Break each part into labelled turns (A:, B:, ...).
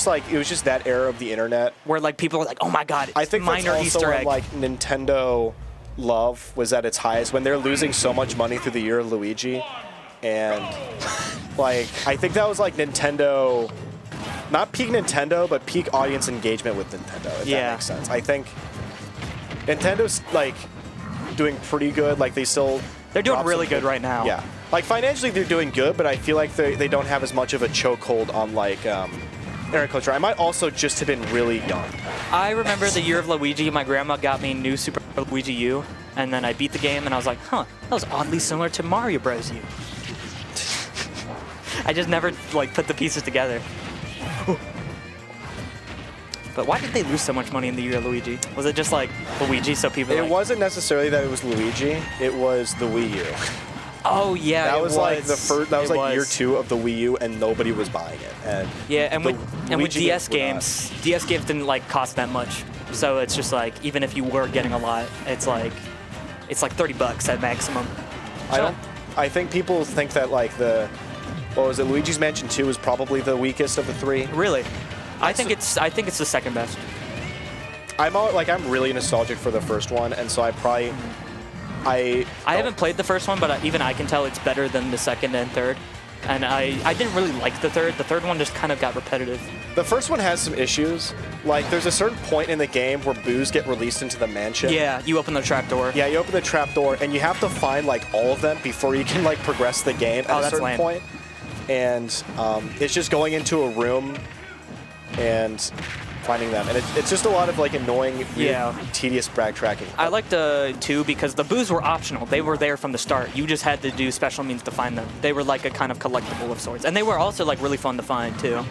A: like it was just that era of the internet
B: where like people were like, "Oh my god, it's
A: I think
B: minor
A: that's also
B: Easter
A: when,
B: egg."
A: like Nintendo love was at its highest when they're losing so much money through the year of Luigi, and like I think that was like Nintendo, not peak Nintendo, but peak audience engagement with Nintendo. If that makes sense. I think Nintendo's like doing pretty good. Like
B: they're doing really good right now.
A: Yeah, like financially they're doing good, but I feel like they don't have as much of a chokehold on like internet culture. I might also just have been really young.
B: I remember the year of Luigi, my grandma got me new Super Luigi U, and then I beat the game, and I was like, huh, that was oddly similar to Mario Bros. U. I just never like put the pieces together. But why did they lose so much money in the year of Luigi? Was it just like Luigi, so people
A: It wasn't necessarily that it was Luigi, it was the Wii U.
B: Oh yeah,
A: that was like the first. That was like year 2 of the Wii U, and nobody was buying it. And
B: yeah, and with DS games, DS games didn't like cost that much, so it's just like even if you were getting a lot, it's like $30 at maximum.
A: I think people think that like what was it? Luigi's Mansion 2 is probably the weakest of the 3.
B: Really, I think it's the second best.
A: I'm really nostalgic for the first one, and so I
B: haven't played the first one, but even I can tell it's better than the second and third. And I didn't really like the third. The third one just kind of got repetitive.
A: The first one has some issues. Like, there's a certain point in the game where boos get released into the mansion.
B: Yeah, you open the trap door.
A: Yeah, you open the trap door, and you have to find, like, all of them before you can, like, progress the game at a certain point. And it's just going into a room and finding them. And it's just a lot of, like, annoying, weird, tedious backtracking.
B: I liked 2 because the boos were optional. They were there from the start. You just had to do special means to find them. They were like a kind of collectible of sorts. And they were also, like, really fun to find, too.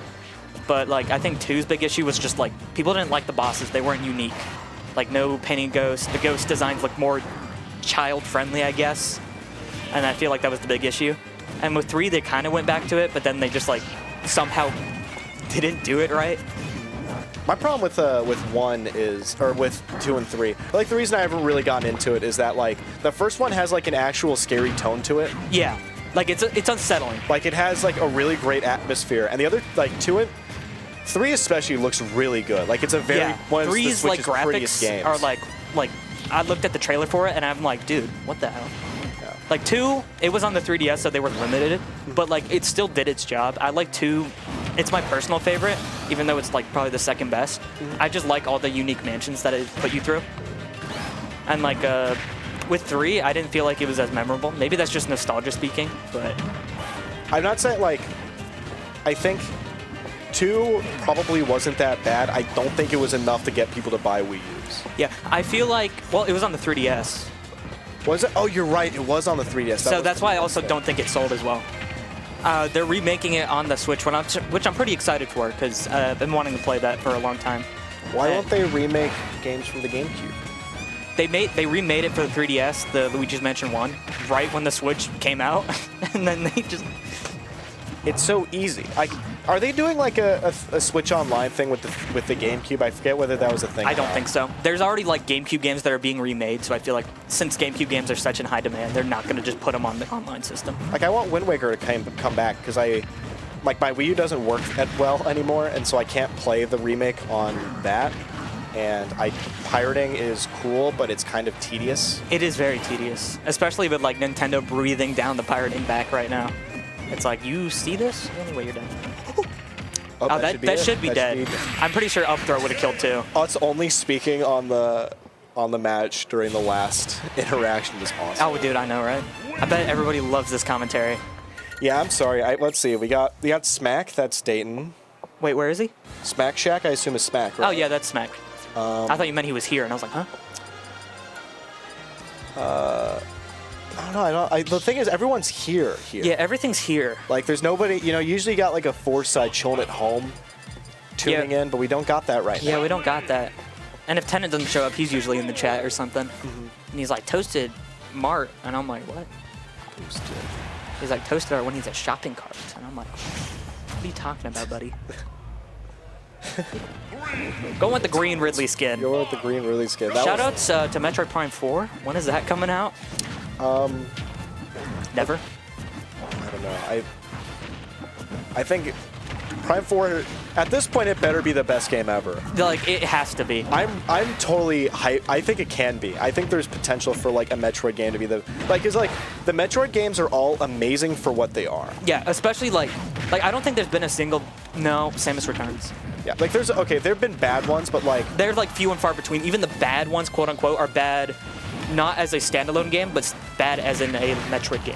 B: But, like, I think 2's big issue was just, like, people didn't like the bosses. They weren't unique. Like, no painting ghosts. The ghost designs look more child-friendly, I guess. And I feel like that was the big issue. And with 3, they kind of went back to it, but then they just, like, somehow didn't do it right.
A: My problem with 1 is, or with 2 and 3, like the reason I haven't really gotten into it is that like the first one has like an actual scary tone to it.
B: Yeah, like it's unsettling.
A: Like it has like a really great atmosphere, and the other like 2 and 3 especially looks really good. Like it's a very one of the Switch's
B: like
A: prettiest games.
B: Are like I looked at the trailer for it and I'm like, dude, what the hell? Yeah. Like 2, it was on the 3DS, so they were limited, but like it still did its job. I like 2. It's my personal favorite, even though it's like probably the second best. I just like all the unique mansions that it put you through. And like with 3, I didn't feel like it was as memorable. Maybe that's just nostalgia speaking, but
A: I'm not saying like I think 2 probably wasn't that bad. I don't think it was enough to get people to buy Wii U's.
B: Yeah, I feel like, well, it was on the 3DS.
A: Was it? Oh, you're right. It was on the 3DS.
B: So that's why I also don't think it sold as well. They're remaking it on the Switch, which I'm pretty excited for, because I've been wanting to play that for a long time.
A: Why won't they remake games from the GameCube?
B: They remade it for the 3DS, the Luigi's Mansion 1, right when the Switch came out, and then they just...
A: It's so easy. Are they doing like a Switch Online thing with the GameCube? I forget whether that was a thing.
B: I don't think so. There's already like GameCube games that are being remade, so I feel like since GameCube games are such in high demand, they're not going to just put them on the online system.
A: Like I want Wind Waker to come back because my Wii U doesn't work well anymore, and so I can't play the remake on that. And pirating is cool, but it's kind of tedious.
B: It is very tedious, especially with like Nintendo breathing down the pirating back right now. It's like, you see this? Anyway, you're dead.
A: Oh,
B: that should be dead. I'm pretty sure up throw would have killed 2.
A: Us only speaking on the match during the last interaction was awesome.
B: Oh, dude, I know, right? I bet everybody loves this commentary.
A: Yeah, I'm sorry. Let's see. We got Smack. That's Dayton.
B: Wait, where is he?
A: Smack Shack. I assume is Smack. Right?
B: Oh yeah, that's Smack. I thought you meant he was here, and I was like, huh?
A: I don't know. The thing is, everyone's here.
B: Yeah, everything's here.
A: Like, there's nobody. You know, usually you got like a 4-side chilling at home, tuning in, but we don't got that right now.
B: Yeah, we don't got that. And if Tennant doesn't show up, he's usually in the chat or something. And he's like, toasted Mart, and I'm like, what?
A: Toasted.
B: He's like, toasted are when he's at shopping carts, and I'm like, what are you talking about, buddy? Go with the green Ridley skin.
A: Go with the green Ridley skin.
B: Shoutouts to Metroid Prime 4. When is that coming out? Never.
A: I don't know. I think Prime 4, at this point, it better be the best game ever.
B: Like, it has to be.
A: I'm totally hyped. I think it can be. I think there's potential for like a Metroid game to be the it's like the Metroid games are all amazing for what they are.
B: Yeah, especially like I don't think there's been a single Samus Returns.
A: Yeah, like there've been bad ones, but like
B: they're like few and far between. Even the bad ones, quote unquote, are bad, not as a standalone game, but bad as in a Metroid game.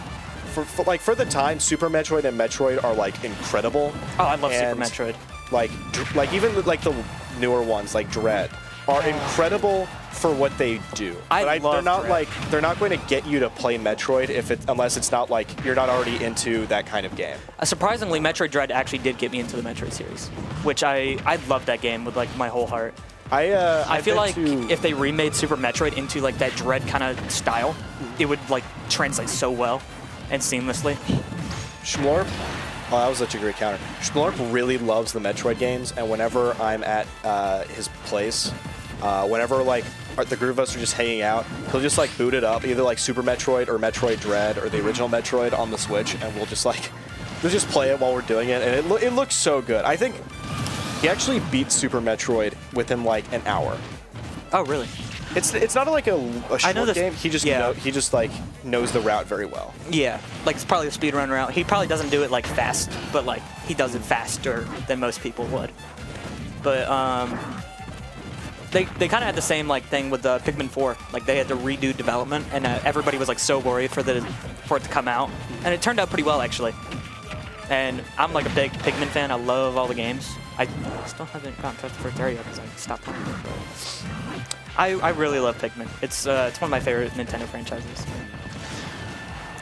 A: For the time, Super Metroid and Metroid are like incredible.
B: Oh, I love Super Metroid.
A: Like even like the newer ones like Dread are incredible for what they do. They're not
B: Dread.
A: They're not going to get you to play Metroid unless it's not like you're not already into that kind of game.
B: Surprisingly, Metroid Dread actually did get me into the Metroid series, which I love that game with like my whole heart. I feel like if they remade Super Metroid into like that Dread kind of style, it would like translate so well and seamlessly.
A: Schmorp, oh, that was such a great counter. Schmorp really loves the Metroid games, and whenever I'm at his place, whenever like the group of us are just hanging out, he'll just like boot it up, either like Super Metroid or Metroid Dread or the original Metroid on the Switch, and we'll just play it while we're doing it, and it looks so good. I think he actually beat Super Metroid within like an hour.
B: Oh, really?
A: It's not like a short game. He just like knows the route very well.
B: Yeah, like it's probably a speedrun route. He probably doesn't do it like fast, but like he does it faster than most people would. But they kind of had the same like thing with Pikmin 4. Like they had to redo development, and everybody was like so worried for it to come out, and it turned out pretty well actually. And I'm like a big Pikmin fan. I love all the games. I still haven't gotten to the first area because I stopped playing it. But I really love Pikmin. It's one of my favorite Nintendo franchises.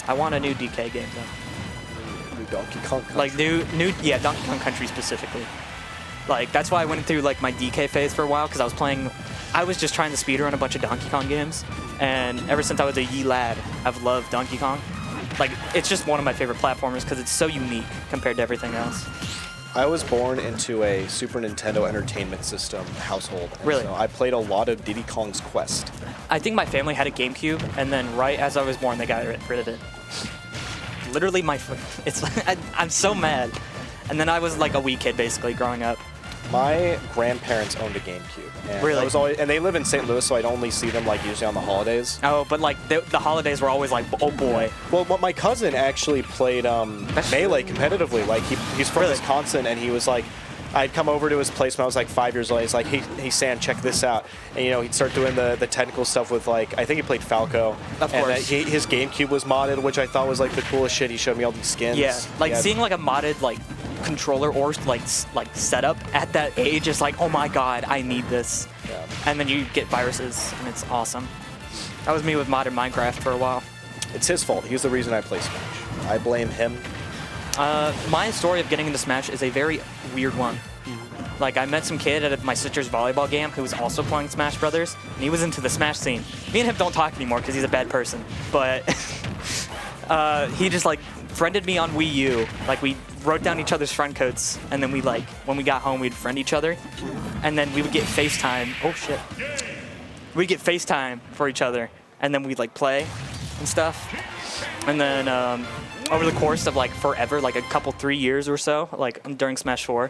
B: I want a new DK game though.
A: New Donkey Kong Country.
B: Like Donkey Kong Country specifically. Like that's why I went through like my DK phase for a while, because I was just trying to speedrun a bunch of Donkey Kong games, and ever since I was a wee lad, I've loved Donkey Kong. Like it's just one of my favorite platformers because it's so unique compared to everything else.
A: I was born into a Super Nintendo Entertainment System household.
B: Really?
A: So I played a lot of Diddy Kong's Quest.
B: I think my family had a GameCube, and then right as I was born, they got rid of it. Literally, I'm so mad. And then I was like a wee kid, basically, growing up.
A: My grandparents owned a GameCube. And
B: really?
A: And they live in St. Louis, so I'd only see them like usually on the holidays.
B: Oh, but like the holidays were always like, oh boy.
A: Well, my cousin actually played Melee competitively. Like he's from Wisconsin, and he was like, I'd come over to his place when I was like 5 years old. He's like, hey Sam, check this out. And he'd start doing the technical stuff with like, I think he played Falco.
B: Of course.
A: His GameCube was modded, which I thought was like the coolest shit. He showed me all these skins.
B: Yeah, like seeing like a modded like controller or like setup at that age is like, oh my god, I need this.
A: Yeah. And
B: then you get viruses, and it's awesome. That was me with modded Minecraft for a while.
A: It's his fault. He's the reason I play Smash. I blame him.
B: My story of getting into Smash is a very weird one. Like, I met some kid at my sister's volleyball game who was also playing Smash Brothers, and he was into the Smash scene. Me and him don't talk anymore because he's a bad person, but he just, like, friended me on Wii U. Like, we wrote down each other's friend codes, and then we, like, when we got home, we'd friend each other, and then we would get FaceTime. Oh, shit. We'd get FaceTime for each other, and then we'd, like, play and stuff. And then over the course of, like, forever, like, a couple, 3 years or so, like, during Smash 4,